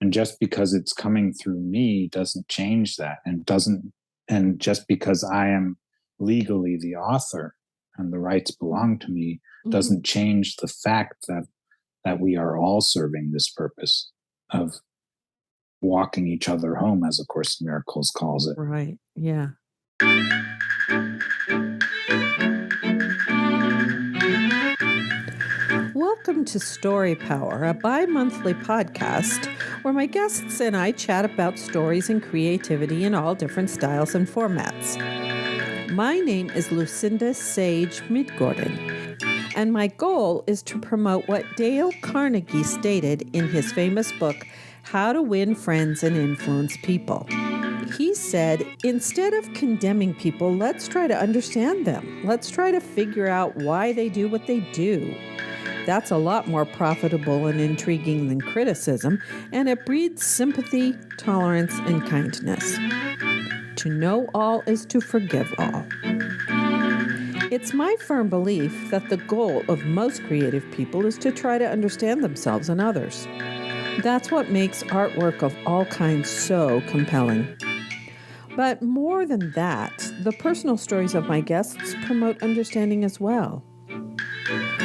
And just because it's coming through me doesn't change that, and just because I am legally the author and the rights belong to me doesn't change the fact that we are all serving this purpose of walking each other home, as A Course in Miracles calls it. Right. Yeah. Welcome to Story Power, a bi-monthly podcast where my guests and I chat about stories and creativity in all different styles and formats. My name is Lucinda Sage-Midgorden, and my goal is to promote what Dale Carnegie stated in his famous book, How to Win Friends and Influence People. He said, instead of condemning people, let's try to understand them. Let's try to figure out why they do what they do. That's a lot more profitable and intriguing than criticism, and it breeds sympathy, tolerance, and kindness. To know all is to forgive all. It's my firm belief that the goal of most creative people is to try to understand themselves and others. That's what makes artwork of all kinds so compelling. But more than that, the personal stories of my guests promote understanding as well.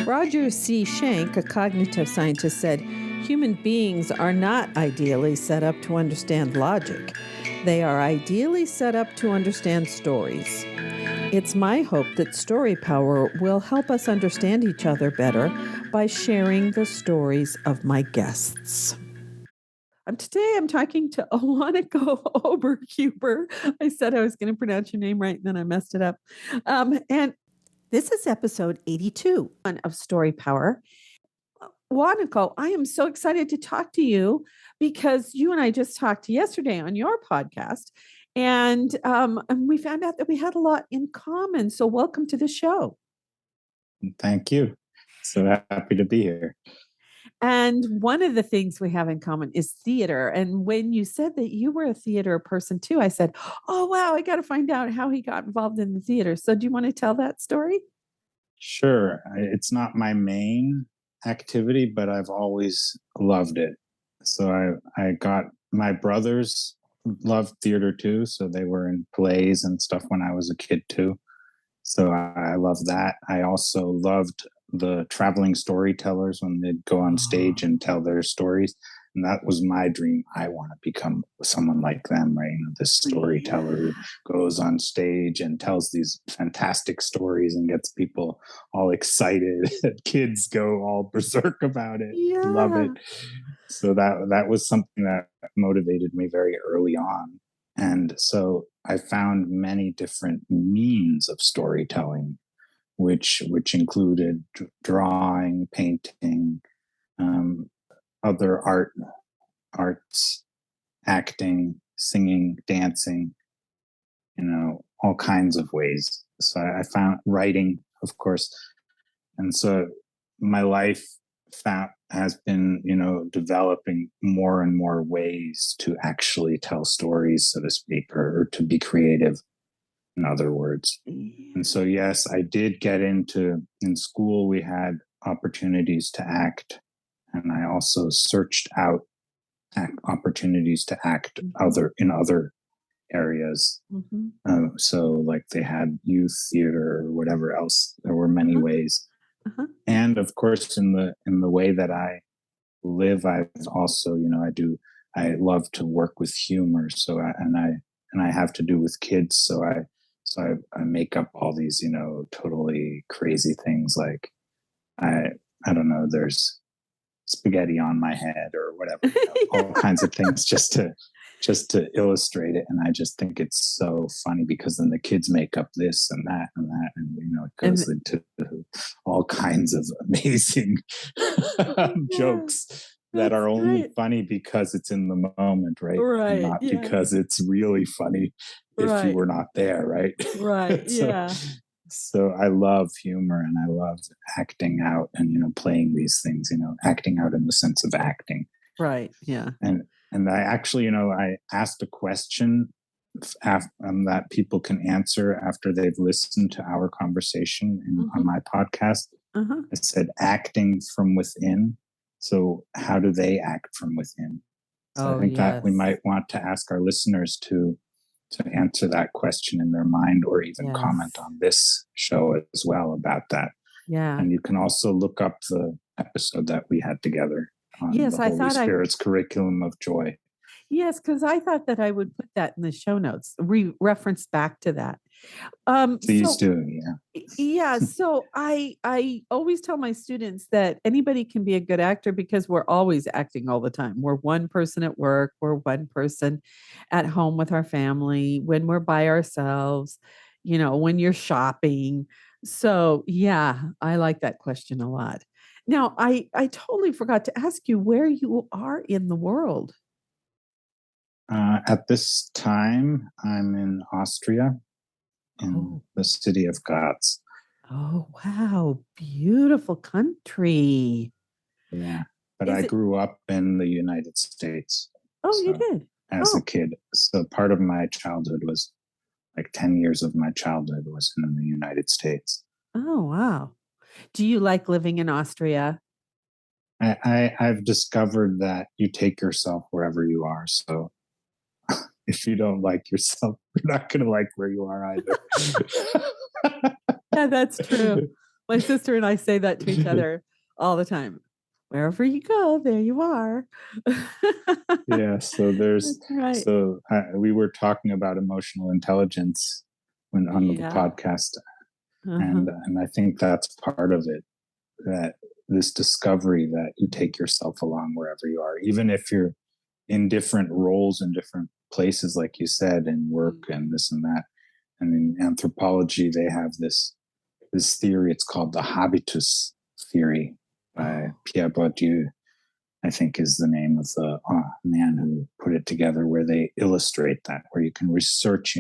Roger C. Schenck, a cognitive scientist, said, human beings are not ideally set up to understand logic. They are ideally set up to understand stories. It's my hope that Story Power will help us understand each other better by sharing the stories of my guests. Today I'm talking to Wanako Oberhuber. I said I was going to pronounce your name right, and then I messed it up. And this is episode 82 of Story Power. Wanako, I am so excited to talk to you because you and I just talked yesterday on your podcast, and we found out that we had a lot in common. So welcome to the show. Thank you. So happy to be here. And one of the things we have in common is theater. And when you said that you were a theater person too, I said, oh, wow, I got to find out how he got involved in the theater. So do you want to tell that story? Sure. It's not my main activity, but I've always loved it. So I got my brothers loved theater too. So they were in plays and stuff when I was a kid too. So I love that. I also loved the traveling storytellers when they'd go on stage and tell their stories. And that was my dream. I want to become someone like them, right? You know, this storyteller who goes on stage and tells these fantastic stories and gets people all excited. Kids go all berserk about it. Yeah. Love it. So that was something that motivated me very early on. And so I found many different means of storytelling, which included drawing, painting, other arts, acting, singing, dancing, all kinds of ways. So I found writing, of course. And so my life has been, developing more and more ways to actually tell stories, so to speak, or to be creative, in other words. And so, yes, I did get in school, we had opportunities to act. And I also searched out opportunities to act in other areas. So like they had youth theater or whatever else. There were many ways. And of course, in the way that I live, I've also, I love to work with humor. So I have to do with kids. So I make up all these, totally crazy things. Like I don't know, there's spaghetti on my head or whatever, all kinds of things just to illustrate it. And I just think it's so funny because then the kids make up this and that and that, and it goes into all kinds of amazing jokes that are only funny because it's in the moment, right? Right. Not because it's really funny if you were not there, right? Right. So I love humor and I love acting out and, playing these things, acting out in the sense of acting. Right. Yeah. And I actually, I asked a question that people can answer after they've listened to our conversation on my podcast. I said, acting from within. So how do they act from within? So I Oh, think that we yes. might want to ask our listeners to answer that question in their mind, or even comment Yes. on this show as well about that. Yeah. And you can also look up the episode that we had together on Yes, the I Holy thought I Spirit's curriculum of joy. yes, because I thought that I would put that in the show notes, reference back to that. Please So do. Yeah. yeah, so I always tell my students that anybody can be a good actor because we're always acting all the time. We're one person at work, we're one person at home with our family, when we're by ourselves, when you're shopping. So, yeah, I like that question a lot. Now, I totally forgot to ask you where you are in the world. At this time, I'm in Austria, in Oh, the city of Graz. oh, wow, beautiful country. Yeah. But Is I it? grew up in the United States. Oh, you So did. as a Oh, kid, so part of my childhood was like 10 years of my childhood was in the United States. oh, wow. Do you like living in Austria? I've discovered that you take yourself wherever you are. So if you don't like yourself, you're not going to like where you are either. Yeah, that's true. My sister and I say that to each other all the time. Wherever you go, there you are. Yeah. That's right. We were talking about emotional intelligence when on the Yeah. podcast, Uh-huh. and I think that's part of it. That this discovery that you take yourself along wherever you are, even if you're in different roles in different places, like you said, in work Mm. and this and that. And in anthropology, they have this theory. It's called the habitus theory by Oh. Pierre Bourdieu, I think is the name of the man who put it together, where they illustrate that, where you can research,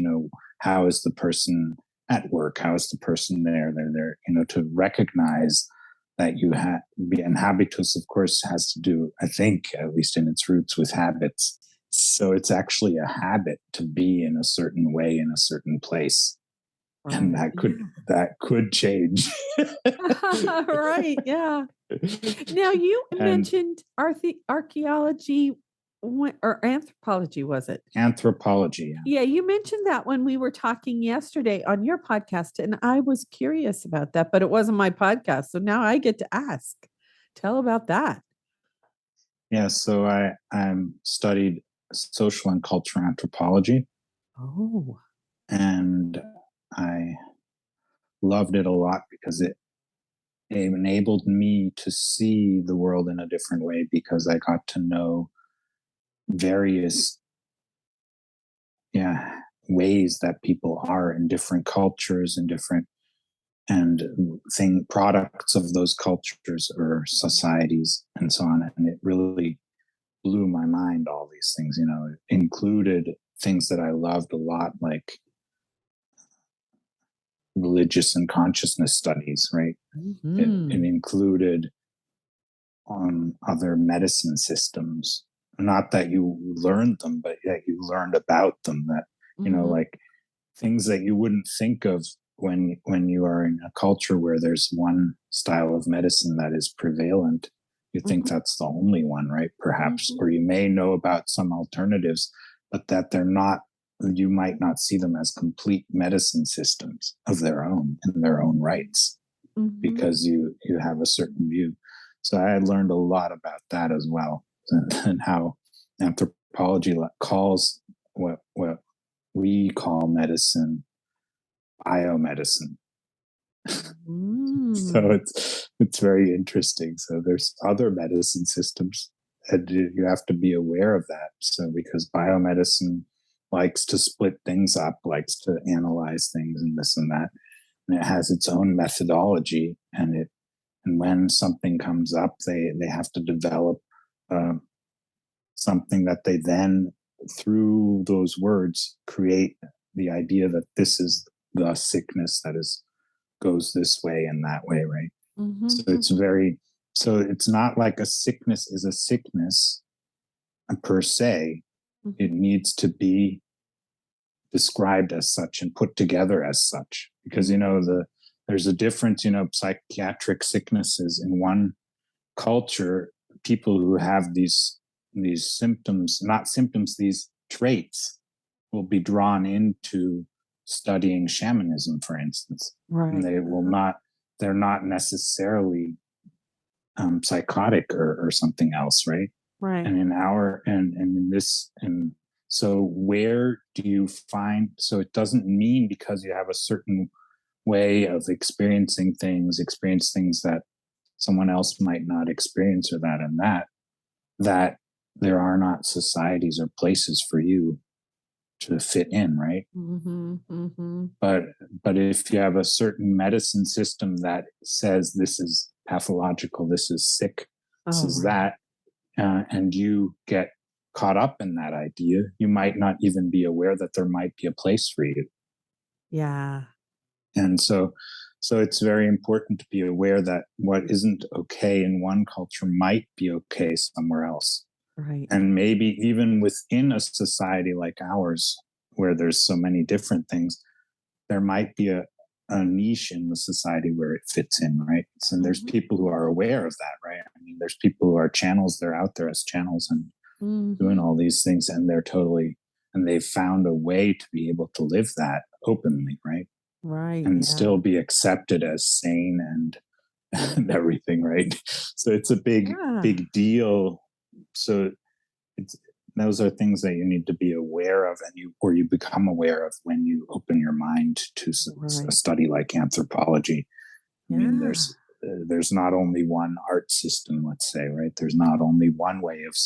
how is the person at work? How is the person there? They're there, to recognize that you have, and habitus, of course, has to do, I think, at least in its roots, with habits. So it's actually a habit to be in a certain way in a certain place, and Right. that could change. Yeah. Right. Yeah. Now you And mentioned archaeology or anthropology, was it? anthropology, Yeah, you mentioned that when we were talking yesterday on your podcast, and I was curious about that, but it wasn't my podcast. So now I get to ask. Tell about that. yeah. So I studied social and cultural anthropology, Oh. and I loved it a lot because it enabled me to see the world in a different way, because I got to know various, yeah, ways that people are in different cultures and different and thing products of those cultures or societies and so on. And it really blew my mind, all these things. It included things that I loved a lot, like religious and consciousness studies, right? It Hmm. included other medicine systems. Not that you learned them, but that you learned about them. That, Hmm. like things that you wouldn't think of when you are in a culture where there's one style of medicine that is prevalent. You think Hmm. that's the only one, right? Perhaps, Hmm. or you may know about some alternatives, but that they're not. You might not see them as complete medicine systems of their own in their own rights, Hmm. because you have a certain view. So I learned a lot about that as well, and how anthropology calls what we call medicine biomedicine. So Mm. it's very interesting. So there's other medicine systems, and you have to be aware of that. So because biomedicine likes to split things up, likes to analyze things and this and that, and it has its own methodology, and when something comes up, they have to develop uh, something that they then, through those words, create the idea that this is the sickness that is goes this way and that way, right? Hmm. So it's Hmm. very, so it's not like a sickness is a sickness per se. It Hmm. needs to be described as such and put together as such, because Hmm. there's a difference. Psychiatric sicknesses in one culture, people who have these symptoms, not symptoms, these traits will be drawn into studying shamanism, for instance. And Right. they will not, they're not necessarily psychotic or something else, right? Right. And in this, and so where do you find, so it doesn't mean because you have a certain way of experience things that someone else might not experience, or that there are not societies or places for you to fit in, right? Mm-hmm. Mm-hmm. But if you have a certain medicine system that says this is pathological, this is sick, this Oh, is right. that, and you get caught up in that idea, you might not even be aware that there might be a place for you. Yeah. And so it's very important to be aware that what isn't okay in one culture might be okay somewhere else. Right. And maybe even within a society like ours, where there's so many different things, there might be a niche in the society where it fits in, right? And there's Mm-hmm. people who are aware of that, right? I mean, there's people who are channels, they're out there as channels and doing Mm-hmm. all these things, and they've found a way to be able to live that openly, right? Right. And Yeah. still be accepted as sane and everything, right? So it's a Yeah. big deal. So it's those are things that you need to be aware of, and you become aware of when you open your mind to a Right. study like anthropology. I mean, Yeah. there's not only one art system, let's say, right? There's not only one way of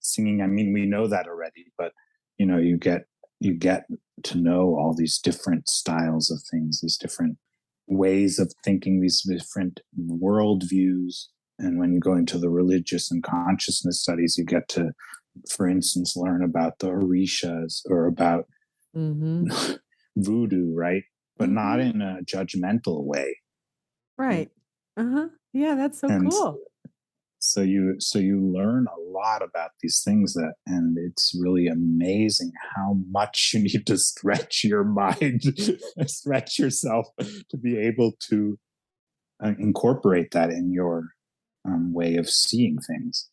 singing. I mean, we know that already, but you get to know all these different styles of things, these different ways of thinking, these different worldviews. And when you go into the religious and consciousness studies, you get to, for instance, learn about the Orishas or about Mm-hmm. voodoo, right? But not Mm-hmm. in a judgmental way. Right? Right. Uh-huh. Yeah, that's so And cool. so you learn a lot about these things, and it's really amazing how much you need to stretch your mind, stretch yourself to be able to incorporate that in your way of seeing things.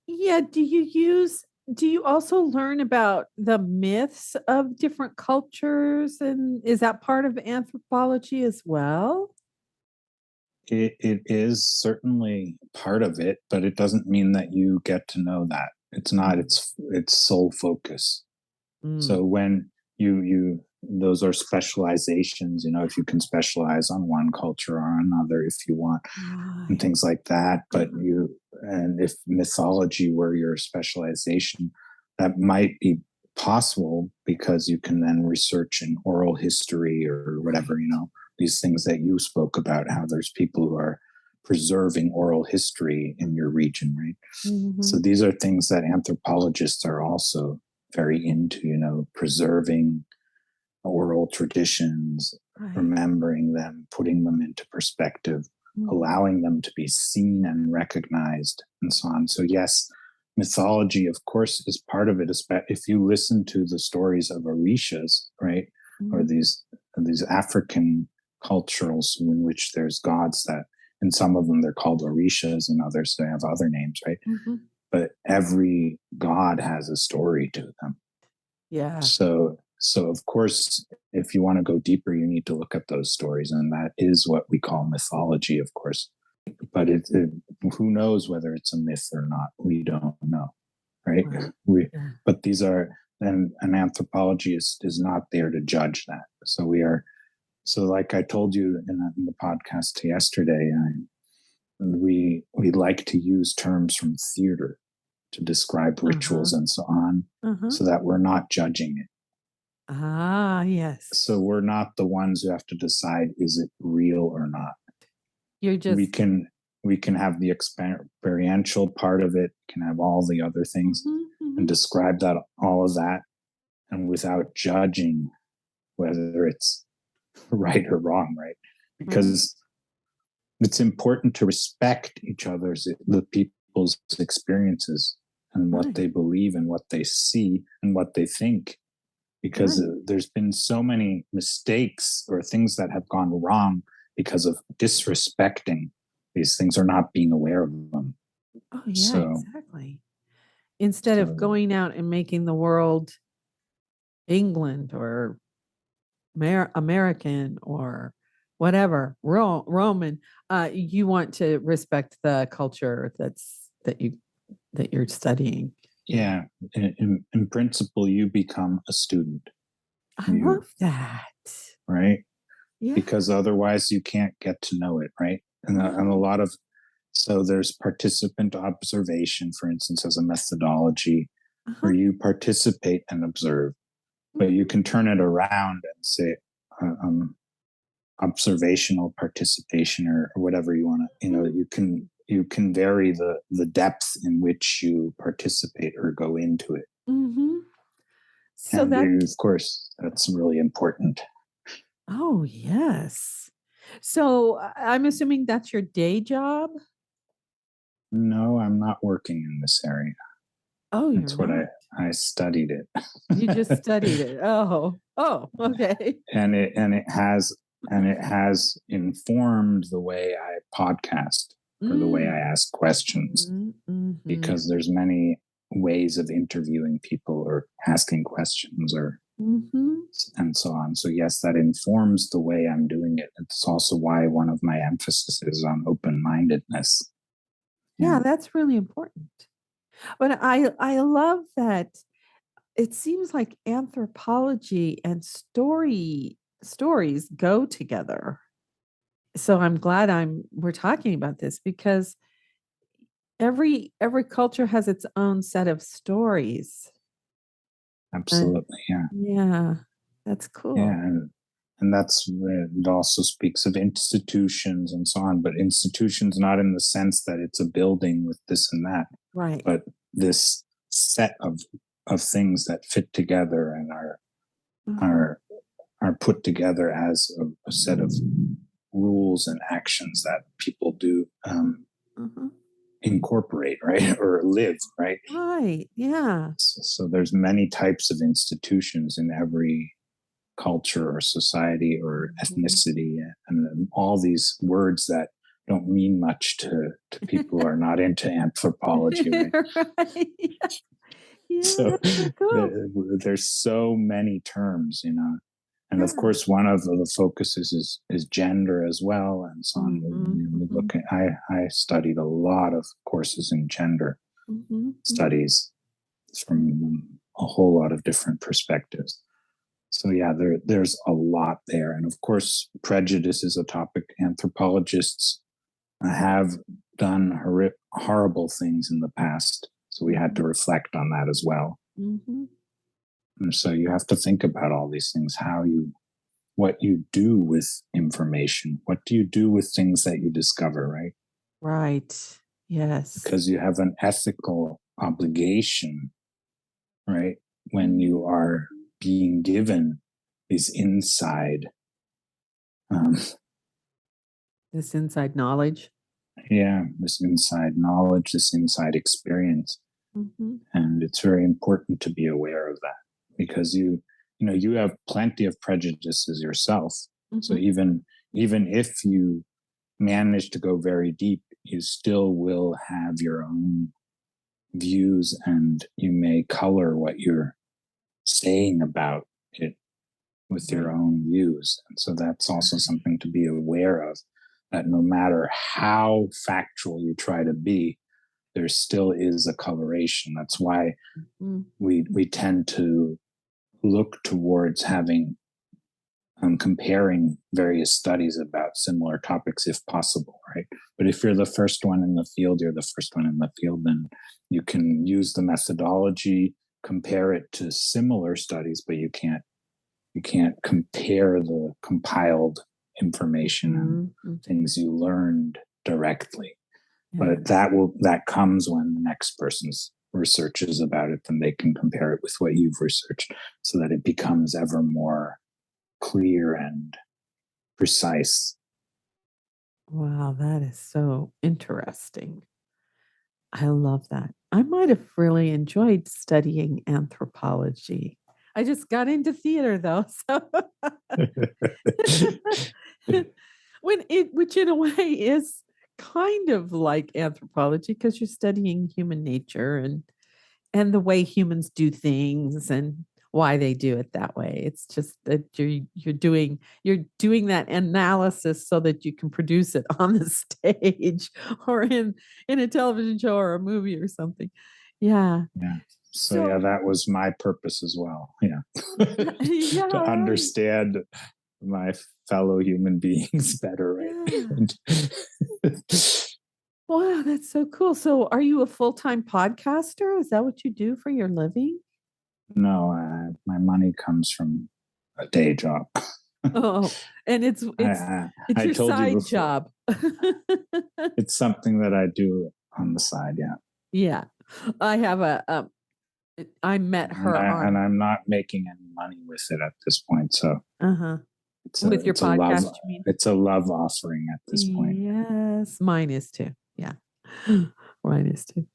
Yeah, do you also learn about the myths of different cultures, and is that part of anthropology as well? It is certainly part of it, but it doesn't mean that you get to know that. It's not Mm. its sole focus. Mm. So when you those are specializations, if you can specialize on one culture or another if you want, and Right. things like that. But Uh-huh. and if mythology were your specialization, that might be possible because you can then research in oral history or whatever, Right. these things that you spoke about, how there's people who are preserving oral history in your region, right? So Mhm. these are things that anthropologists are also very into, preserving oral traditions, Right. remembering them, putting them into perspective, Mhm. allowing them to be seen and recognized, and so on. So, yes, mythology, of course, is part of it. If you listen to the stories of Orishas, right, or Mhm. these African cultures in which there's gods that, and some of them they're called Orishas, and others they have other names, right? Mhm. But every god has a story to them. Yeah. So of course, if you want to go deeper, you need to look at those stories, and that is what we call mythology, of course. But who knows whether it's a myth or not? We don't know, right? Right. We, Yeah. but these are, and an anthropologist is not there to judge that. So we are. So, like I told you in the podcast yesterday, we like to use terms from theater to describe Uh-huh. rituals and so on, Uh-huh. so that we're not judging it. Ah, yes. So we're not the ones who have to decide, is it real or not. You're we just can we can have the experiential part of it, can have all the other things, Mhm. and Mhm. describe that, all of that, and without judging whether it's right or wrong, right? Right. Because it's important to respect the people's experiences and what Right. they believe and what they see and what they think, because Right. there's been so many mistakes or things that have gone wrong because of disrespecting these things or not being aware of them. Oh, yeah, So exactly. instead of So going out and making the world England or American or whatever, Roman, you want to respect the culture that you're studying. yeah, in principle, you become a student. I You love that. right, Yeah. because otherwise you can't get to know it, right? And a lot of so there's participant observation, for instance, as a methodology Uh-huh. where you participate and observe, but you Mhm. can turn it around and say observational participation or whatever you want to. Mhm. You can vary the depth in which you participate or go into it, Mhm. So and that of course that's really important. oh, yes. So I'm assuming that's your day job? No, I'm not working in this area. Oh, you're That's what not. I studied You just it. studied it. Oh. Oh, okay. And it has informed the way I podcast or the way I Mm. ask questions, Mhm. Mhm. because there's many ways of interviewing people or asking questions or Mhm. and so on. So yes, that informs the way I'm doing it. It's also why one of my emphasis is on open-mindedness. Yeah, And that's really important. But I love that it seems like anthropology and stories go together. So I'm glad we're talking about this because every culture has its own set of stories. And absolutely, yeah. yeah, that's Yeah, cool. and that's it also speaks of institutions and so on, but institutions not in the sense that it's a building with this and that, Right. but this set of things that fit together and Uh-huh. are are put together as a set of rules and actions that people do Uh-huh. incorporate, right, or live, right. Right. Yeah. So there's many types of institutions in every culture or society or Mhm. ethnicity, and all these words that don't mean much to people who are not into anthropology, right? Right. Yeah, So that's so cool. there's so many terms, and of Yeah. course one of the focuses is gender as well and so on. Mhm. We Mhm. look at I studied a lot of courses in gender Mhm. Mhm. studies from a whole lot of different perspectives. So yeah, there's a lot there, and of course, prejudice is a topic. Anthropologists have done horrible things in the past, so we had to Mhm. reflect on that as well. Mhm. And so you have to think about all these things: what you do with information, what do you do with things that you discover, right? Right. Yes. Because you have an ethical obligation, right? When Mhm. you are being given these inside um, This inside knowledge. yeah, this inside knowledge, this inside experience. Mhm. And it's very important to be aware of that, because you have plenty of prejudices yourself. So Mhm. even if you manage to go very deep, you still will have your own views, and you may color what you're saying about it with your Right. own views. And so that's also something to be aware of, that no matter how factual you try to be, there still is a coloration. That's why Mhm. we tend to look towards having comparing various studies about similar topics if possible, right? But if you're the first one in the field, you're the first one in the field, then you can use the methodology, compare it to similar studies, but you can't compare the compiled information and Mhm. Mhm. things you learned directly. Yeah. But that comes when the next person's researches about it, then they can compare it with what you've researched, so that it becomes ever more clear and precise. Wow, that is so interesting. I love that. I might have really enjoyed studying anthropology. I just got into theater though, so which in a way is kind of like anthropology because you're studying human nature and and the way humans do things and why they do it that way. It's just that you're doing that analysis so that you can produce it on the stage or in a television show or a movie or something. Yeah. Yeah. So yeah, that was my purpose as well. Yeah. Yeah, To right. understand my fellow human beings better, right? Yeah. Wow, that's so cool. So are you a full-time podcaster? Is that what you do for your living? No, my money comes from a day job. Oh, and it's I your told you side before, job. it's something that I do on the side. Yeah. Yeah. I have I met her And on I'm not making any money with it at this point. So uh-huh. it's With your a love, podcast, you mean? it's a love offering at this point. Yes, mine is too. Yeah. Mine is too.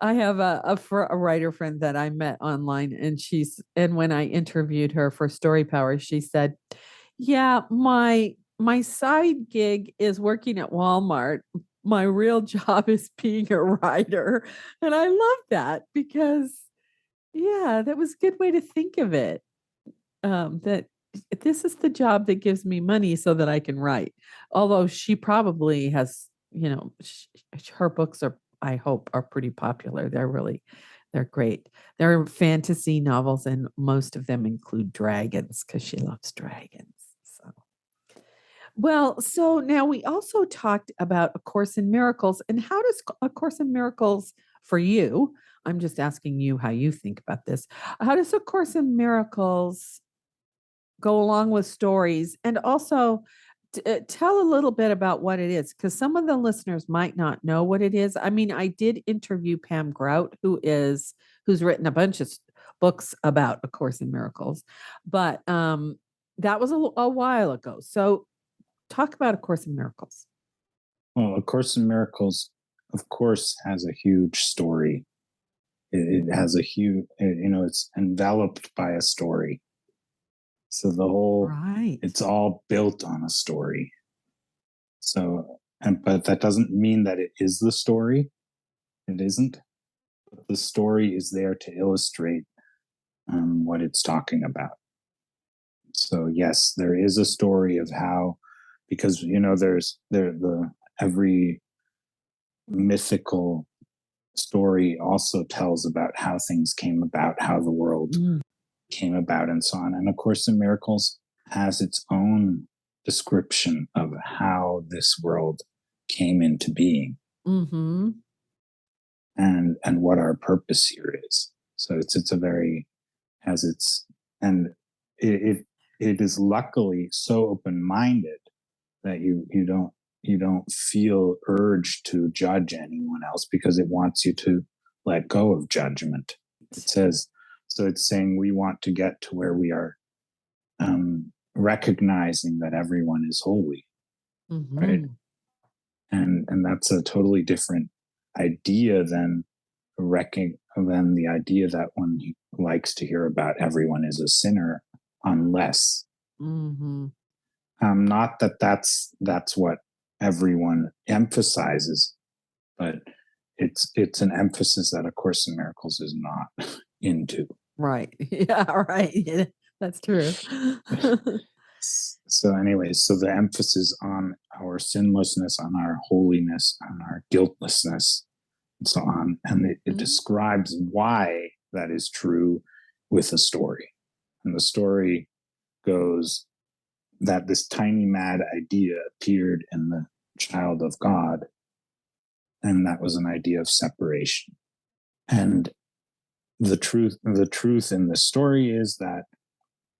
I have a writer friend that I met online, and when I interviewed her for Story Power, she said, "Yeah, my side gig is working at Walmart. My real job is being a writer." And I love that because yeah, that was a good way to think of it. That this is the job that gives me money so that I can write. Although she probably has, her books are, I hope, are pretty popular. They're great. They're fantasy novels, and most of them include dragons because she loves dragons. So, well, so now we also talked about A Course in Miracles. And how does A Course in Miracles for you? I'm just asking you how you think about this. How does A Course in Miracles go along with stories, and also tell a little bit about what it is, because some of the listeners might not know what it is. I mean, I did interview Pam Grout, who's written a bunch of books about A Course in Miracles, but that was a while ago. So talk about A Course in Miracles. Well, A Course in Miracles, of course, has a huge story. It has a huge, it's enveloped by a story. So Right. it's all built on a story. So, but that doesn't mean that it is the story. It isn't. But the story is there to illustrate what it's talking about. So yes, there is a story of how, because every mythical story also tells about how things came about, how the world came about, and so on. And A Course in Miracles has its own description of how this world came into being, Mm-hmm. and what our purpose here is. So it's a very has its and it is luckily so open minded that you don't feel urged to judge anyone else, because it wants you to let go of judgment. It says, so it's saying we want to get to where we are recognizing that everyone is holy, right? And that's a totally different idea than the idea that one likes to hear about everyone is a sinner, unless not that that's what everyone emphasizes, but it's an emphasis that A Course in Miracles is not into. Right. Yeah, right. Yeah, that's true. So anyways, so the emphasis on our sinlessness, on our holiness, on our guiltlessness, and so on, and it describes why that is true with a story. And the story goes that this tiny mad idea appeared in the child of God, and that was an idea of separation. And the truth in the story is that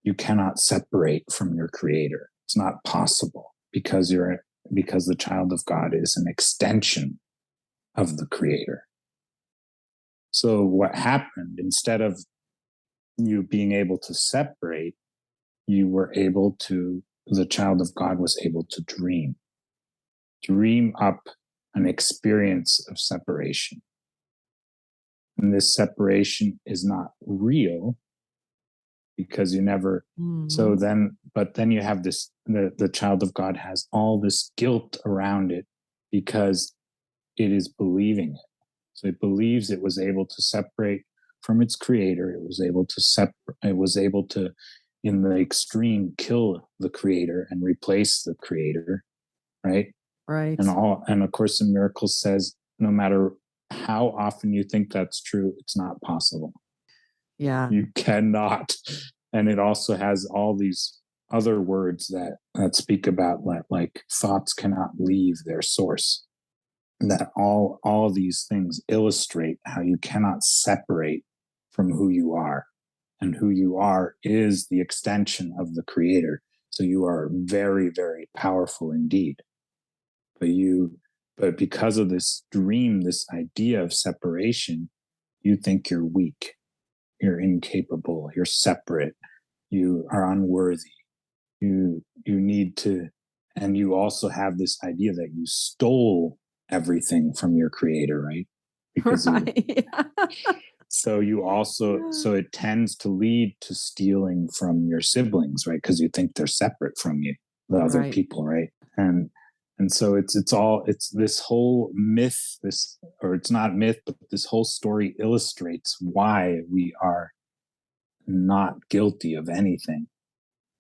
you cannot separate from your creator. It's not possible, because the child of God is an extension of the creator. So what happened, instead of you being able to separate, the child of God was able to dream up an experience of separation. And this separation is not real, because you never, but then you have the child of God has all this guilt around it, because it is believing it. So it believes it was able to separate. from its creator. It was able to it was able to, in the extreme, kill the creator and replace the creator, right? Right. And of course, in Miracles says, no matter how often you think that's true, it's not possible. Yeah. You cannot. And it also has all these other words that speak about like thoughts cannot leave their source. That all of these things illustrate how you cannot separate from who you are, and who you are is the extension of the creator. So you are very, very powerful indeed. But because of this dream, this idea of separation, you think you're weak, you're incapable, you're separate, you are unworthy, you need to, and you also have this idea that you stole everything from your creator, right? Because right. so you also, so it tends to lead to stealing from your siblings, right? Because you think they're separate from you, the other people, right? And so it's this whole myth, or it's not myth, but this whole story illustrates why we are not guilty of anything,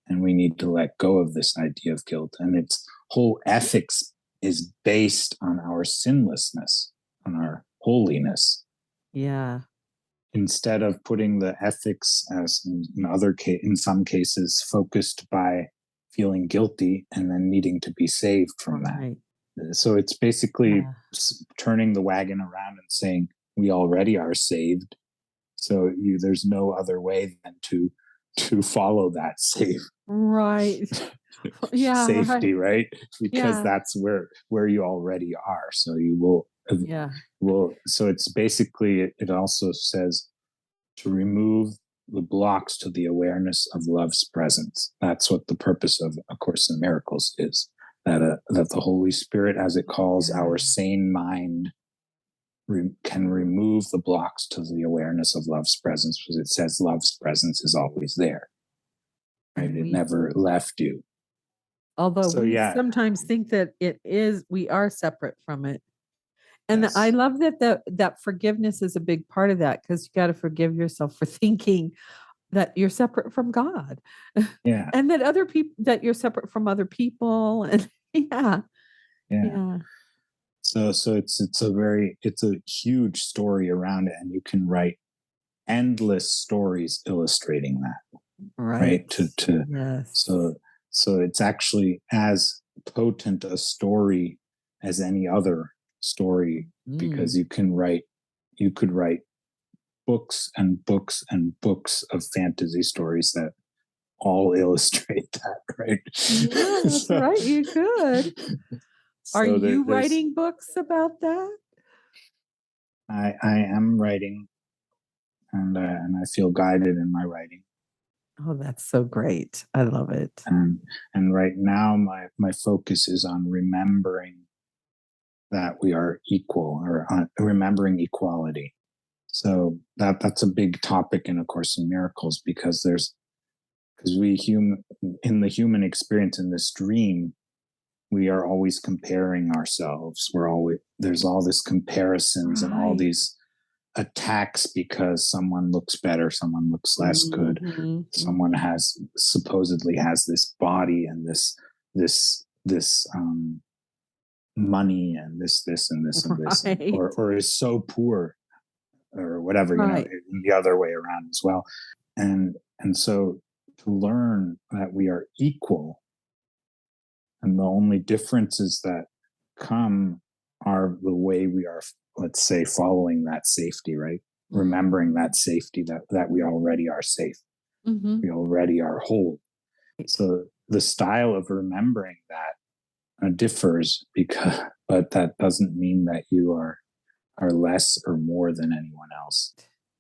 and we need to let go of this idea of guilt. And its whole ethics is based on our sinlessness, on our holiness. Yeah. Instead of putting the ethics, as in some cases, focused by feeling guilty and then needing to be saved from that. So it's basically turning the wagon around and saying, we already are saved. So there's no other way than to follow that safety, right? Because that's where you already are. So you will. So it's basically, it also says to remove the blocks to the awareness of love's presence. That's what the purpose of A Course in Miracles is. That the Holy Spirit, as it calls our sane mind, can remove the blocks to the awareness of love's presence, because it says love's presence is always there. Right? It never left you. Although we sometimes think that we are separate from it. And I love that forgiveness is a big part of that, because you got to forgive yourself for thinking that you're separate from God. Yeah. And that you're separate from other people. And So it's a huge story around it, and you can write endless stories illustrating that. Right. So it's actually as potent a story as any other story, because you could write books and books and books of fantasy stories that all illustrate that, right? Yeah, that's right. You could. Are you writing books about that? I am writing, and I feel guided in my writing. Oh, that's so great. I love it. And right now, my focus is on remembering that we are equal, or on remembering equality. So that's a big topic in A Course in Miracles, because in the human experience, in this dream, we are always comparing ourselves. There's all this comparisons and all these attacks, because someone looks better, someone looks less good, someone supposedly has this body and this money and this and this and this, or is so poor, or whatever, the other way around as well. And so to learn that we are equal, and the only differences that come are the way we are, let's say, following that safety, right? Remembering that safety, that we already are safe. We already are whole. So the style of remembering that differs, but that doesn't mean that you are less or more than anyone else.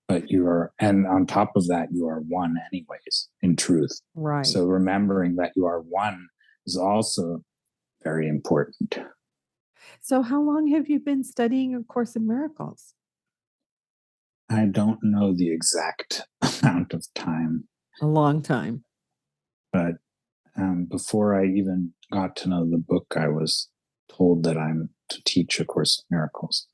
But you are, and on top of that, you are one anyways, in truth. Right. So remembering that you are one is also very important. So how long have you been studying A Course in Miracles? I don't know the exact amount of time. A long time. But before I even got to know the book, I was told that I'm to teach A Course in Miracles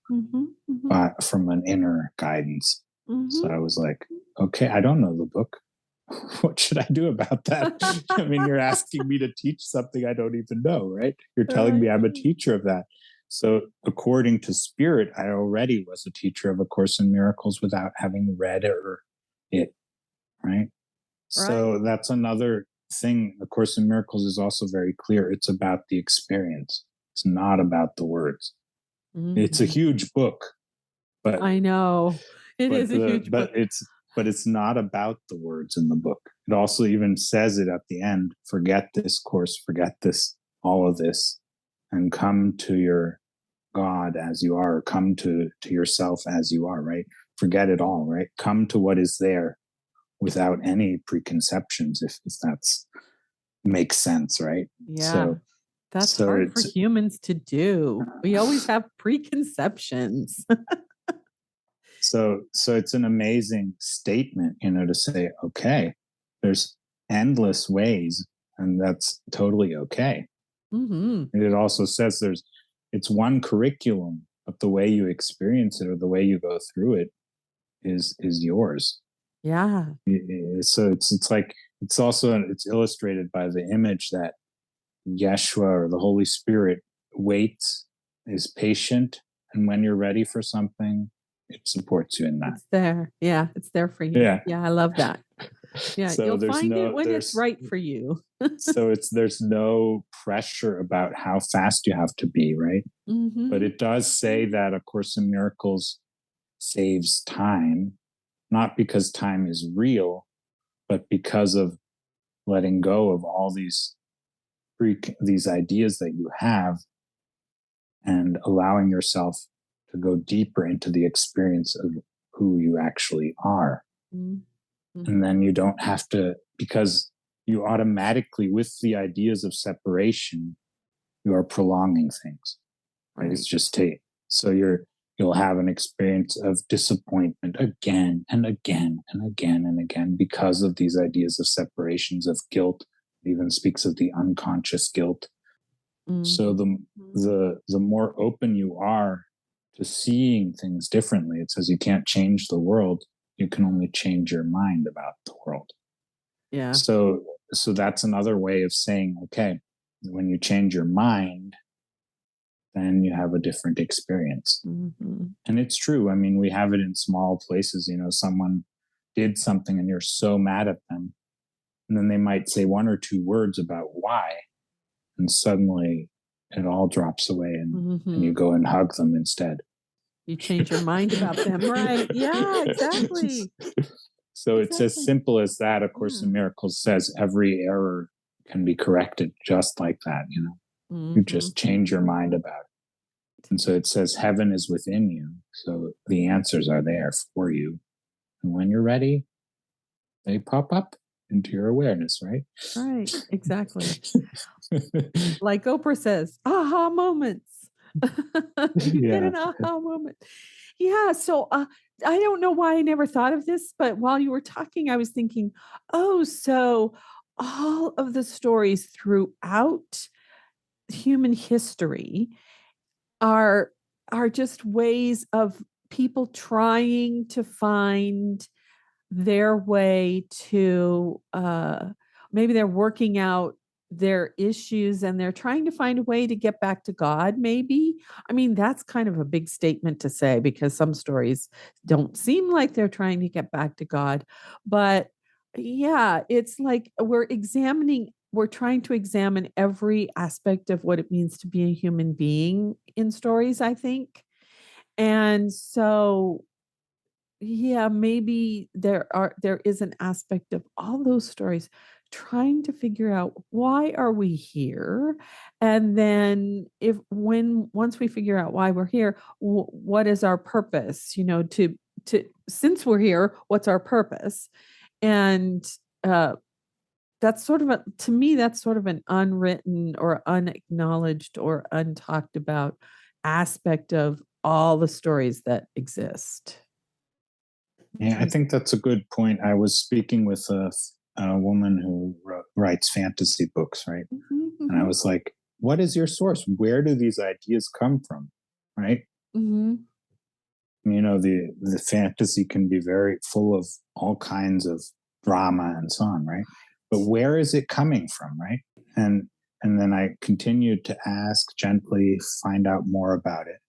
from an inner guidance. So Mm-hmm. I was like, okay, I don't know the book. What should I do about that? I mean, you're asking me to teach something I don't even know, right? You're telling me I'm a Right. teacher of that. So, according to Spirit, I already was a teacher of A Course in Miracles without having read it, right? Right. So, that's another thing. A Course in Miracles is also very clear. It's about the experience, it's not about the words. It's a Mhm. huge book, but I know. It is a huge book. but it's not about the words in the book. It also even says it at the end, forget this course, forget this, all of this, and come to your God as you are, come to yourself as you are, right? Forget it all, right? Come to what is there without any preconceptions, if that's makes sense, right? Yeah. So That's so hard for it's humans to do. We always have preconceptions. so it's an amazing statement, to say, okay, there's endless ways, and that's totally okay. Mm-hmm. And it also says it's one curriculum, but the way you experience it or the way you go through it is yours. Yeah. So it's like it's illustrated by the image that Yeshua or the Holy Spirit waits, is patient, and when you're ready for something, it supports you in that. It's there. Yeah. It's there for you. Yeah. Yeah. I love that. Yeah. So You'll find it when it's right for you. there's no pressure about how fast you have to be, right? But Mm-hmm. it does say that A Course in Miracles saves time, not because time is real, but because of letting go of all these ideas that you have and allowing yourself to go deeper into the experience of who you actually are. Mm-hmm. And then you don't have to, because you automatically, with the ideas of separation, you are prolonging things, right? Right. It's just so you'll have an experience of disappointment again and again and again and again because of these ideas of separations, of guilt. It even speaks of the unconscious guilt. So Mm-hmm. the more open you are to seeing things differently, it says you can't change the world, you can only change your mind about the world. Yeah. So that's another way of saying, okay, when you change your mind, then you have a different experience. Mm-hmm. And it's true. I mean, we have it in small places. Someone did something and you're so mad at them, and then they might say one or two words about why, and suddenly it all drops away, and you Mm-hmm. go and hug them instead. You change your mind about them. Right. Yeah. Exactly. So it's as Exactly. simple as that. A Course Yeah. in Miracles says every error can be corrected just like that. You Mm-hmm. just change your mind about it. And so it says heaven is within you. So the answers are there for you. And when you're ready, they pop up into your awareness, right? Right. Exactly. Like Oprah says, aha moments. You get Yeah. an aha moment. Yeah. So I don't know why I never thought of this, but while you were talking, I was thinking, oh, so all of the stories throughout human history are are just ways of people trying to find their way to maybe they're working out their issues and they're trying to find a way to get back to God, maybe. I mean, that's kind of a big statement to say because some stories don't seem like they're trying to get back to God. But yeah, it's like we're trying to examine every aspect of what it means to be a human being in stories, I think. And so yeah, maybe there is an aspect of all those stories trying to figure out why are we here, and then if when once we figure out why we're here, what is our purpose, to since we're here, what's our purpose? And uh that's sort of to me that's sort of an unwritten or unacknowledged or untalked about aspect of all the stories that exist. Yeah, I think that's a good point. I was speaking with a woman who writes fantasy books, right? Mhm, And I mhm, was like, what is your source? Where do these ideas come from? Right? mhm. the fantasy can be very full of all kinds of drama and so on, right? But where is it coming from, right? And then I continued to ask gently, find out more about it.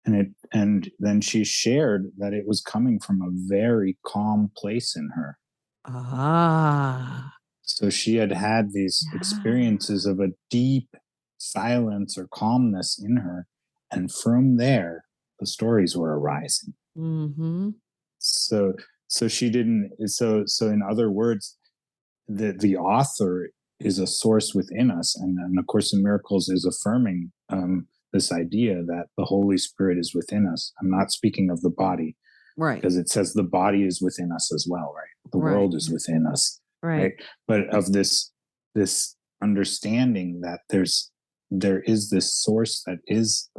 And then she shared that it was coming from a very calm place in her. Ah. So she had these experiences of a deep silence or calmness in her. And from there, the stories were arising. Mm-hmm. So she didn't, so in other words, the author is a source within us. And A Course in Miracles is affirming this idea that the Holy Spirit is within us. I'm not speaking of the body, Right. because it says the body is within us as well, right? The Right. world is within us, right? But of this understanding that there is this source that is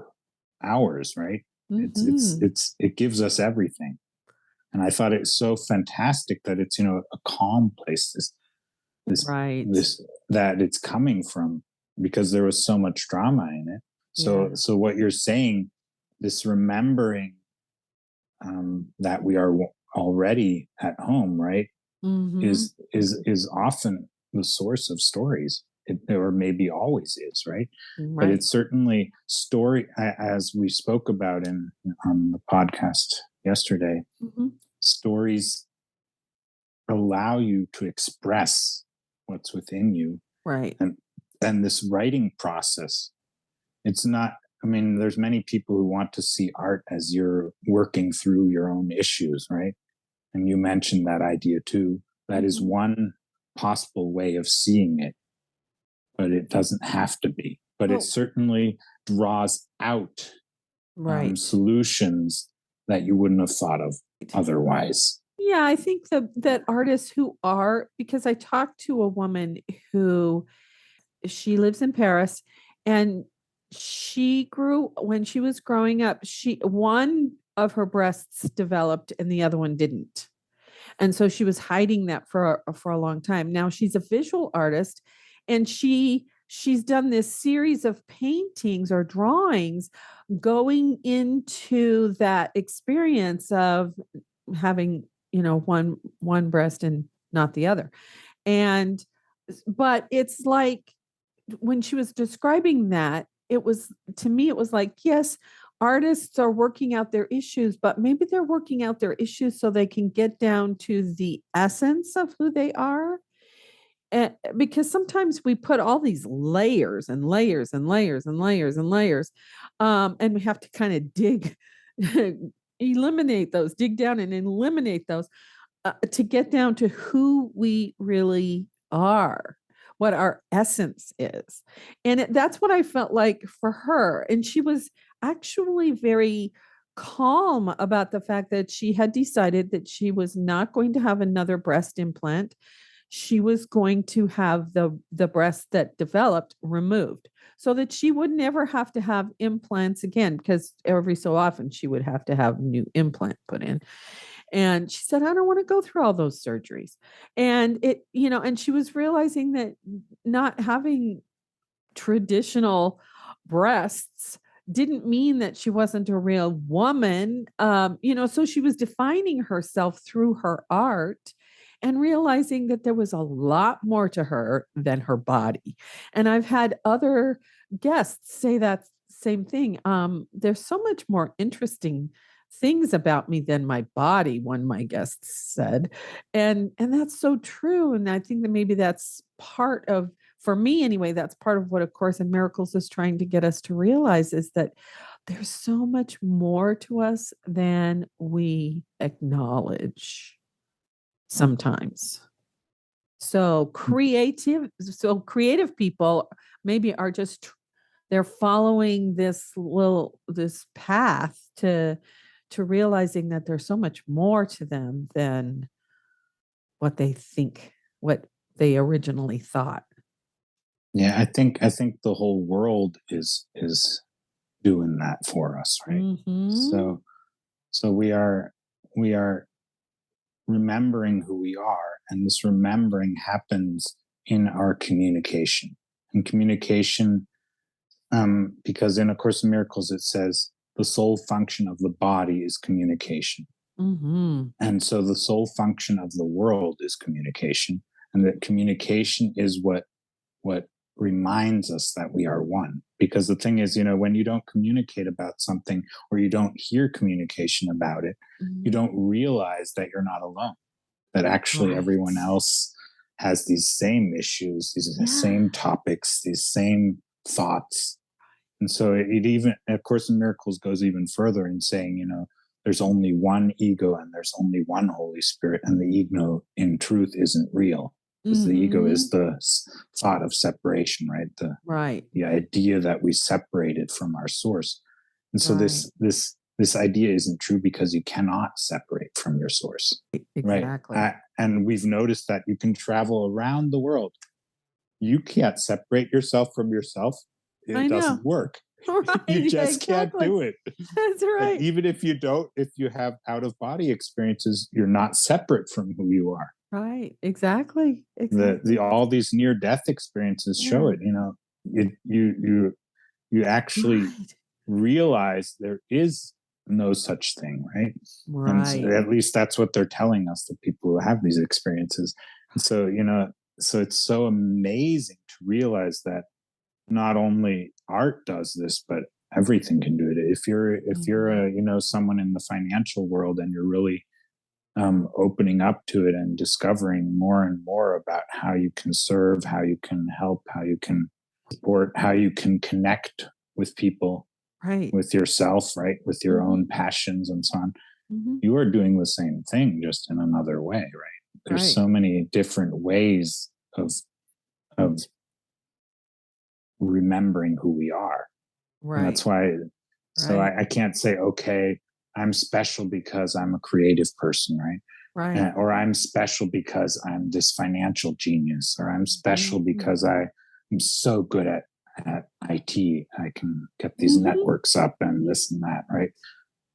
ours, right? Mm-hmm. It gives us everything. And I thought it's so fantastic that it's, a calm place, this that it's coming from, because there was so much drama in it. So what you're saying, this remembering that we are already at home, right? Mm-hmm. Is often the source of stories. Or maybe always is, right? But Right. it's certainly story, as we spoke about on the podcast yesterday. Mm-hmm. Stories allow you to express what's within you, Right. and this writing process, it's not, there's many people who want to see art as you're working through your own issues, right? And you mentioned that idea too. That is one possible way of seeing it, but it doesn't have to be. But it certainly draws out solutions that you wouldn't have thought of otherwise. Yeah, I think that artists who are, because I talked to a woman who, she lives in Paris, and when she was growing up, one of her breasts developed and the other one didn't. And so she was hiding that for a long time. Now she's a visual artist, and she's done this series of paintings or drawings going into that experience of having, one breast and not the other. But it's like, when she was describing that, to me, it was like, yes, artists are working out their issues, but maybe they're working out their issues so they can get down to the essence of who they are. Because sometimes we put all these layers and layers and layers and layers and layers, and we have to kind of dig down and eliminate those, to get down to who we really are, what our essence is. And that's what I felt like for her. And she was actually very calm about the fact that she had decided that she was not going to have another breast implant. She was going to have the breast that developed removed, so that she would never have to have implants again, because every so often she would have to have new implant put in. And she said, I don't want to go through all those surgeries. And and she was realizing that not having traditional breasts didn't mean that she wasn't a real woman. So she was defining herself through her art and realizing that there was a lot more to her than her body. And I've had other guests say that same thing. There's so much more interesting things about me than my body, one of my guests said. And that's so true. And I think that maybe that's part of, for me anyway, that's part of what A Course in Miracles is trying to get us to realize, is that there's so much more to us than we acknowledge sometimes. So creative people maybe are just, they're following this path to realizing that there's so much more to them than what they originally thought. Yeah, I think the whole world is doing that for us, right? Mm-hmm. So we are remembering who we are, and this remembering happens in our communication. And communication, because in A Course in Miracles it says the sole function of the body is communication. Mm-hmm. And so the sole function of the world is communication. And that communication is what reminds us that we are one. Because the thing is, when you don't communicate about something or you don't hear communication about it, you Mm-hmm. don't realize that you're not alone, that actually Right. everyone else has these same issues, these Yeah. same topics, these same thoughts. And so it even, of course, in Miracles goes even further in saying, there's only one ego and there's only one Holy Spirit, and the ego in truth isn't real, because the ego Mm-hmm. is the thought of separation, right? Right. The idea that we separated from our source. And so Right. this idea isn't true because you cannot separate from your source, right? Exactly. And we've noticed that you can travel around the world. You can't separate yourself from yourself. I It know. doesn't work. Right. You Yeah, just can't exactly. do it. That's And right. even if you have out of body experiences, you're not separate from who you are. Right. Exactly. The Exactly. all these near death experiences show Yeah. it. You actually Right. realize there is no such thing, right? And Right. at least that's what they're telling us, the people who have these experiences. And so so it's so amazing to realize that not only art does this, but everything can do it. If you're Mhm. someone in the financial world and you're really opening up to it and discovering more and more about how you can serve, how you can help, how you can support, how you can connect with people, Right. with yourself, right, with your own Mhm. passions and so on. Mhm. You are doing the same thing, just in another way, right? There's Right. so many different ways of remembering who we are. And Right. that's why, so Right. I can't say, okay, I'm special because I'm a creative person, right? Right. Or I'm special because I'm this financial genius, or I'm special Mhm. because I am so good at IT. I can get these Mhm. networks up and Mhm. this and that, right?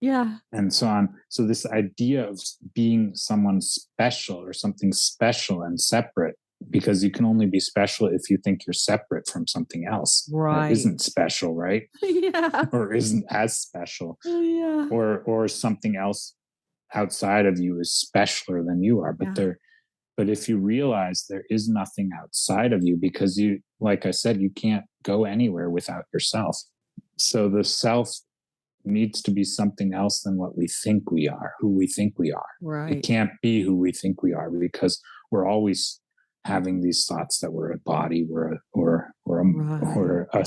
Yeah. And so on. So this idea of being someone special or something special and separate, because you can only be special if you think you're separate from something else that Right. isn't special, right? Yeah. Or isn't as special, Yeah. or something else outside of you is specialer than you are. Yeah. But if you realize there is nothing outside of you, because you, like I said, you can't go anywhere without yourself. So the self needs to be something else than what we think we are, who we think we are. It Right. can't be who we think we are, because we're always having these thoughts that we're a body, Right. or a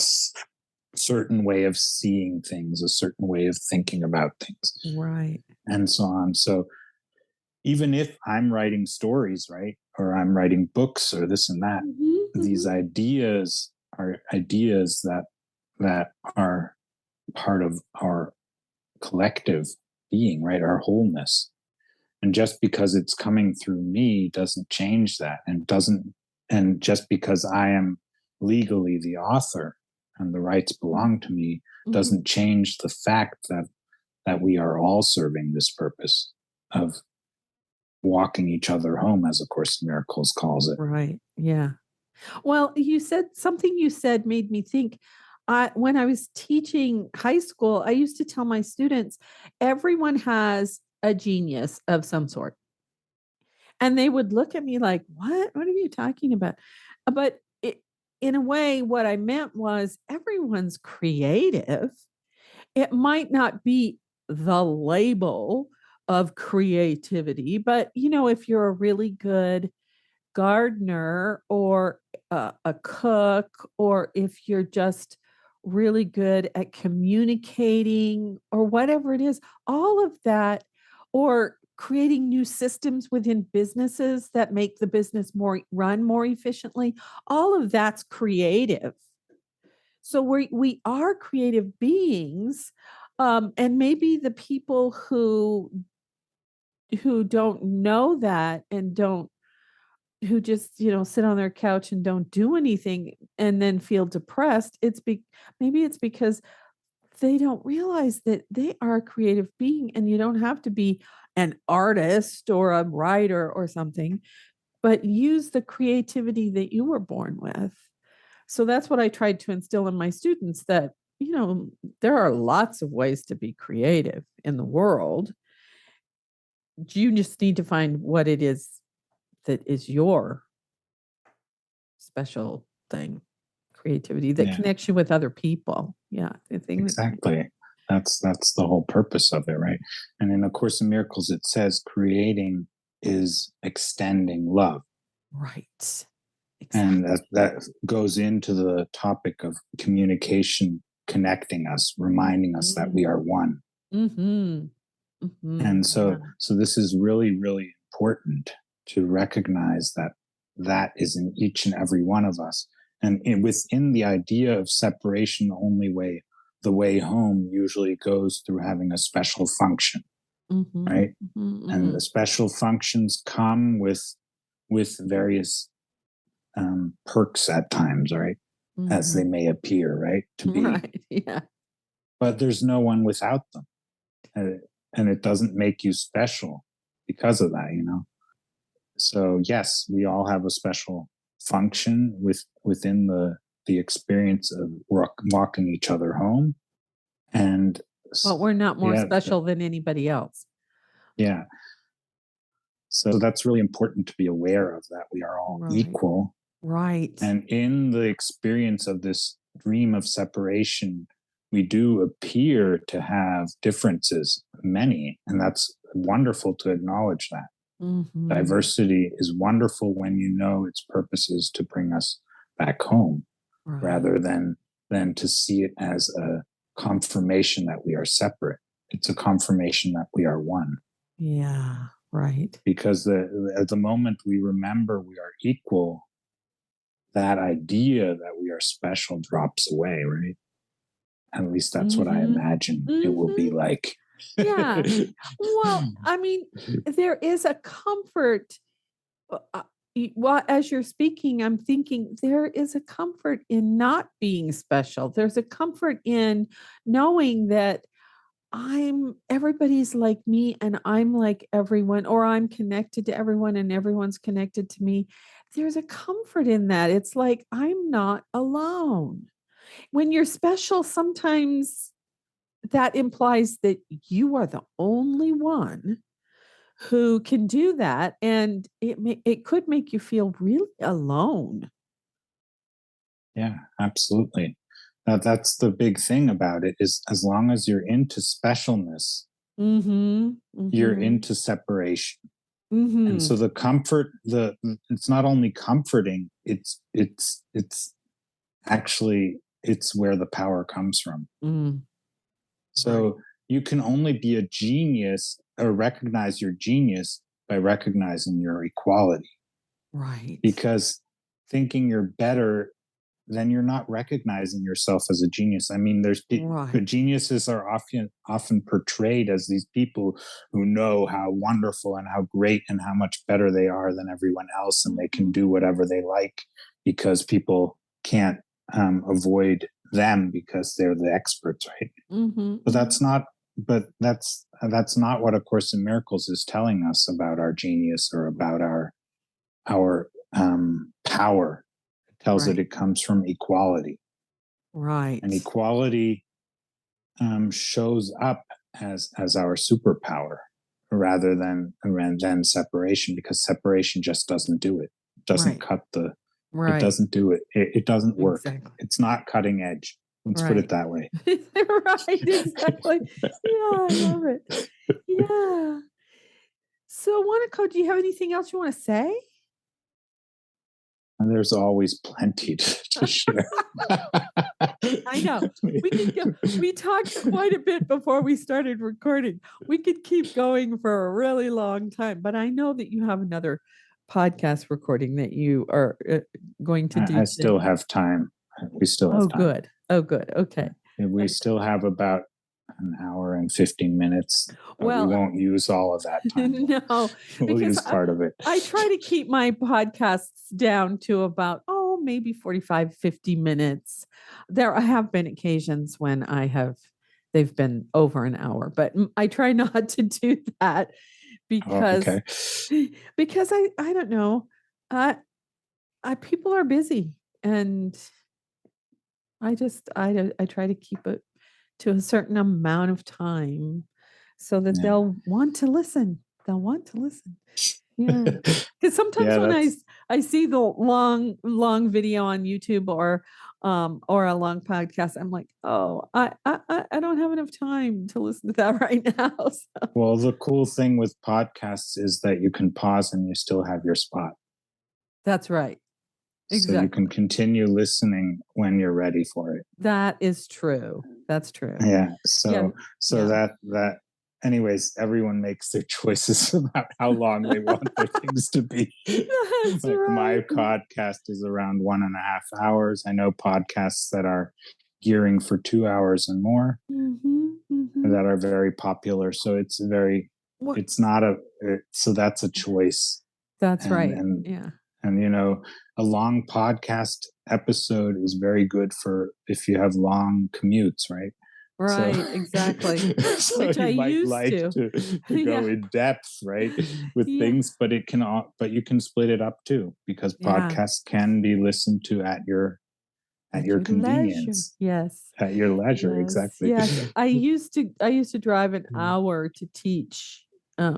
certain way of seeing things, a certain way of thinking about things, Right. and so on. So even if I'm writing stories, right, or I'm writing books or this and that, Mhm. these Mhm. ideas are ideas that are part of our collective being, right? Our wholeness. And just because it's coming through me doesn't change that. And just because I am legally the author and the rights belong to me Mhm. doesn't change the fact that we are all serving this purpose of walking each other home, as A Course in Miracles calls it. Right. Yeah. Well, you said made me think. When I was teaching high school, I used to tell my students everyone has a genius of some sort. And they would look at me like, "What? What are you talking about?" But in a way, what I meant was everyone's creative. It might not be the label of creativity, but if you're a really good gardener or a cook, or if you're just really good at communicating or whatever it is, all of that, or creating new systems within businesses that make the business more efficiently, all of that's creative. So we are creative beings, and maybe the people who don't know that and don't who just, sit on their couch and don't do anything and then feel depressed, maybe it's because they don't realize that they are a creative being, and you don't have to be an artist or a writer or something, but use the creativity that you were born with. So that's what I tried to instill in my students, that there are lots of ways to be creative in the world. You just need to find what it is that is your special thing, creativity that connects you with other people. Yeah, the thing exactly. That's the whole purpose of it, right? And in A Course in Miracles, it says creating is extending love. right. And that goes into the topic of communication, connecting us, reminding us that we are one. Mm-hmm. Mm-hmm. And so this is really, really important to recognize that is in each and every one of us. And within the idea of separation, the way home usually goes through having a special function, right? And the special functions come with various perks at times, right? As they may appear, right? To be, right. Yeah. but there's no one without them. And it doesn't make you special because of that, So yes, we all have a special function within the experience of walking each other home, but we're not more special than anybody else. Yeah. So that's really important to be aware of, that we are all equal. Right. And in the experience of this dream of separation, we do appear to have differences, many, and that's wonderful to acknowledge that. Mm-hmm. Diversity is wonderful when you know its purpose is to bring us back home, rather than to see it as a confirmation that we are separate. It's a confirmation that we are one. Yeah, right. Because at the moment we remember we are equal, that idea that we are special drops away, right? At least that's what I imagine it will be like. Yeah. Well, I mean, there is a comfort. Well, as you're speaking, I'm thinking there is a comfort in not being special. There's a comfort in knowing that everybody's like me and I'm like everyone, or I'm connected to everyone and everyone's connected to me. There's a comfort in that. It's like, I'm not alone. When you're special, sometimes that implies that you are the only one who can do that. And it could make you feel really alone. Yeah, absolutely. That's the big thing about it, is as long as you're into specialness, you're into separation. And so the comfort, it's not only comforting, it's actually, it's where the power comes from. So you can only be a genius or recognize your genius by recognizing your equality. Right. Because thinking you're better, then you're not recognizing yourself as a genius. I mean, but geniuses are often portrayed as these people who know how wonderful and how great and how much better they are than everyone else, and they can do whatever they like because people can't avoid them because they're the experts, right? But that's not. But that's not what A Course in Miracles is telling us about our genius or about our power. Tells that it comes from equality. Right. And equality shows up as our superpower rather than separation, because separation just doesn't do it. It doesn't cut the, it doesn't do it. It doesn't work. Exactly. It's not cutting edge. Let's put it that way. Right, exactly. Yeah, I love it. Yeah. So, Wanako, do you have anything else you want to say? And there's always plenty to share. I know. We talked quite a bit before we started recording. We could keep going for a really long time, but I know that you have another podcast recording that you are going to do. I still have time. We still have time. Good. Oh, good. Okay. We still have about an hour and 15 minutes. Well, we won't use all of that time. No, we'll use part of it. I try to keep my podcasts down to about, maybe 45, 50 minutes. There have been occasions when they've been over an hour, but I try not to do that because I don't know. People are busy, and I try to keep it to a certain amount of time so that Yeah. they'll want to listen. They'll want to listen. Yeah. Because sometimes Yeah, when that's I see the long video on YouTube or a long podcast, I'm like, oh, I don't have enough time to listen to that right now. So well, the cool thing with podcasts is that you can pause and you still have your spot. that's right. So you can Exactly. continue listening when you're ready for it. That is true. That's true. Yeah. Yeah. So Yeah. that anyways, everyone makes their choices about how long they want their things to be. That's Like my right. podcast is around 1.5 hours. I know podcasts that are gearing for 2 hours and more Mhm. that are very popular. So What it's not so that's a choice. that's And, right. and, Yeah. and, a long podcast episode is very good for if you have long commutes, right? So, Right, exactly. so Which I you might used like to. to go Yeah. in depth, right, with Yeah. things, but but you can split it up too, because Yeah. podcasts can be listened to at At your your leisure. convenience, Yes. at your leisure. Yes. Exactly. Yes. I used to drive an hour to teach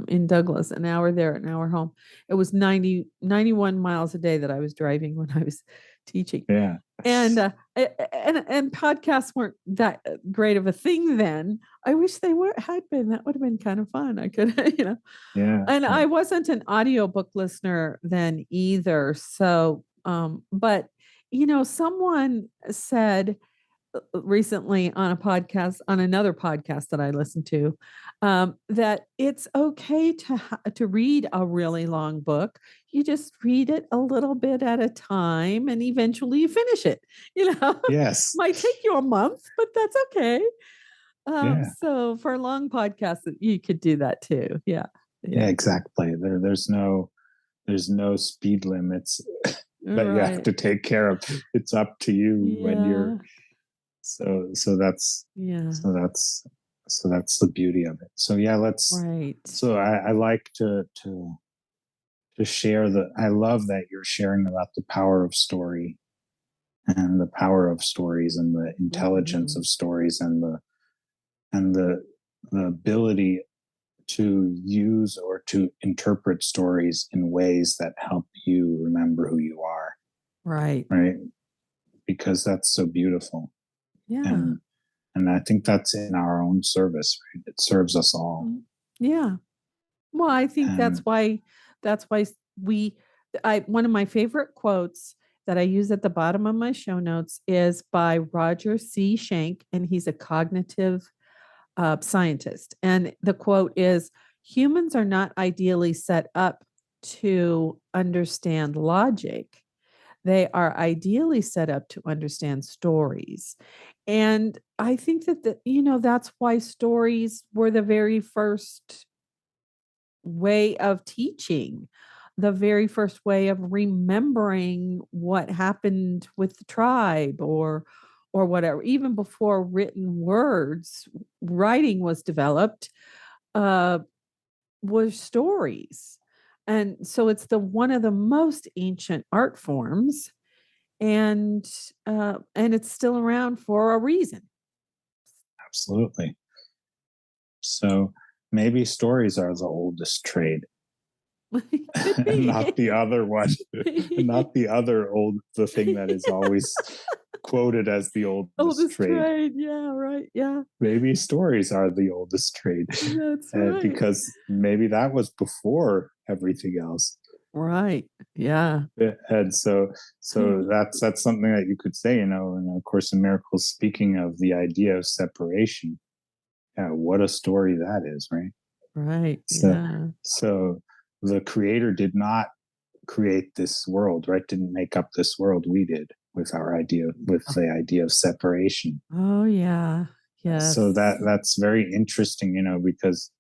in Douglas, an hour there, an hour home. It was 91 miles a day that I was driving when I was teaching. Yeah. And and podcasts weren't that great of a thing then. I wish they were had been. That would have been kind of fun. I could, Yeah. and Yeah. I wasn't an audiobook listener then either. So, but someone said recently on a podcast, on another podcast that I listened to, that it's okay to read a really long book. You just read it a little bit at a time, and eventually you finish it. Yes. Might take you a month, but that's okay. Yeah. So for long podcasts, you could do that too. Yeah, Yeah, yeah, exactly. There's no speed limits that you have right. to take care of. It's up to you when you're Yeah, so that's yeah, so that's so that's the beauty of it. So yeah, right. so I like to share I love that you're sharing about the power of story and the power of stories and the intelligence Mhm. of stories and the ability to use or to interpret stories in ways that help you remember who you are, Right. right? Because that's so beautiful. Yeah. And I think that's in our own service, right? It serves us all. Mm. Yeah. Well, I think And that's why we I one of my favorite quotes that I use at the bottom of my show notes is by Roger C. Shank, and he's a cognitive scientist. And the quote is, humans are not ideally set up to understand logic. They are ideally set up to understand stories. And I think that's why stories were the very first way of teaching, the very first way of remembering what happened with the tribe or whatever. Even before written words, writing was developed, uh was stories. And so it's the one of the most ancient art forms, and it's still around for a reason. absolutely. So maybe stories are the oldest trade Could and not the be. other one, not the other the thing that is always quoted as the oldest Oldest trade. trade. Yeah, right. Yeah, Maybe stories are the oldest trade that's right. because maybe that was before everything else. Right. Yeah. And so that's something that you could say, in A Course in Miracles, speaking of the idea of separation. Yeah, what a story that is, right? Right. So Yeah. so the creator did not create this world, right? Didn't make up this world. We did with the idea of separation. Oh, yeah. So Yes. that's very interesting, because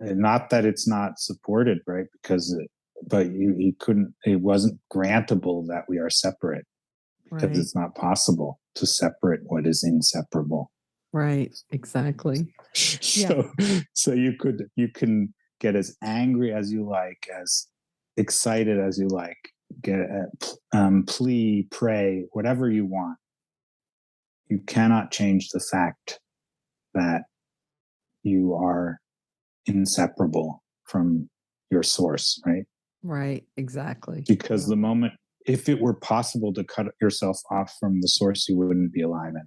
not that it's not supported, right? But he couldn't. It wasn't grantable that we are separate, because Right. it's not possible to separate what is inseparable. Right. Exactly. Yeah. So you can get as angry as you like, as excited as you like, get plea, pray, whatever you want, you cannot change the fact that you are inseparable from your source, right? Right, exactly. Because the moment, if it were possible to cut yourself off from the source, you wouldn't be alive anymore.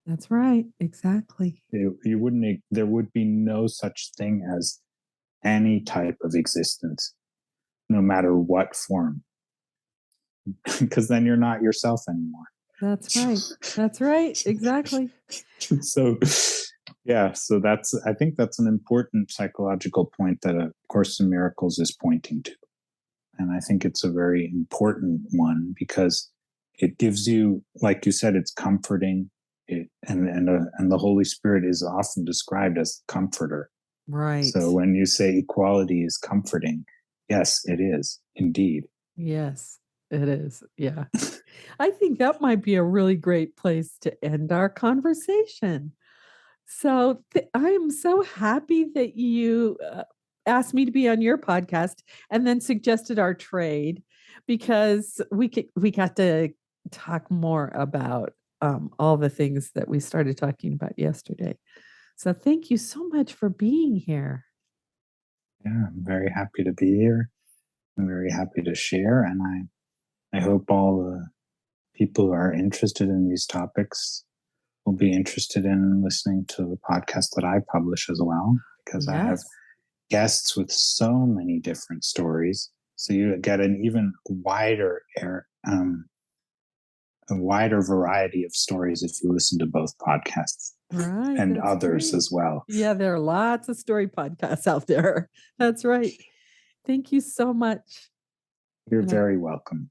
That's right, exactly. You wouldn't, there would be no such thing as any type of existence, no matter what form, because then you're not yourself anymore. That's right. That's right, exactly. So, yeah, so I think that's an important psychological point that A Course in Miracles is pointing to. And I think it's a very important one because it gives you, like you said, it's comforting. And the Holy Spirit is often described as comforter. Right. So when you say equality is comforting, yes, it is indeed. Yes, it is. Yeah. I think that might be a really great place to end our conversation. So I am so happy that you asked me to be on your podcast and then suggested our trade because we got to talk more about all the things that we started talking about yesterday. So thank you so much for being here. Yeah, I'm very happy to be here. I'm very happy to share, and I hope all the people who are interested in these topics will be interested in listening to the podcast that I publish as well, because I have guests with so many different stories. So you get an even wider a wider variety of stories if you listen to both podcasts. Right. And others great. as well. Yeah, there are lots of story podcasts out there. That's right. Thank you so much. You're very welcome.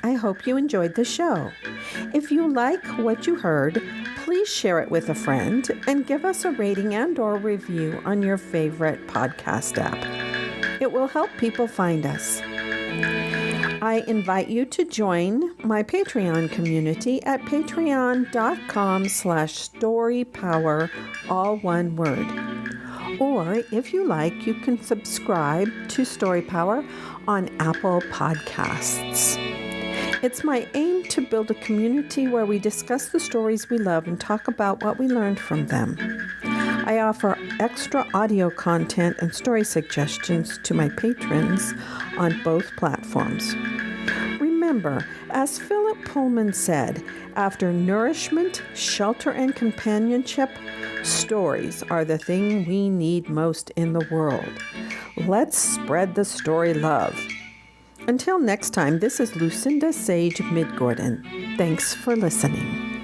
I hope you enjoyed the show. If you like what you heard, please share it with a friend and give us a rating and/or review on your favorite podcast app. It will help people find us. I invite you to join my Patreon community at patreon.com/storypower, all one word. Or if you like, you can subscribe to Story Power on Apple Podcasts. It's my aim to build a community where we discuss the stories we love and talk about what we learned from them. I offer extra audio content and story suggestions to my patrons on both platforms. Remember, as Philip Pullman said, after nourishment, shelter, and companionship, stories are the thing we need most in the world. Let's spread the story love. Until next time, this is Lucinda Sage-Midgorden. Thanks for listening.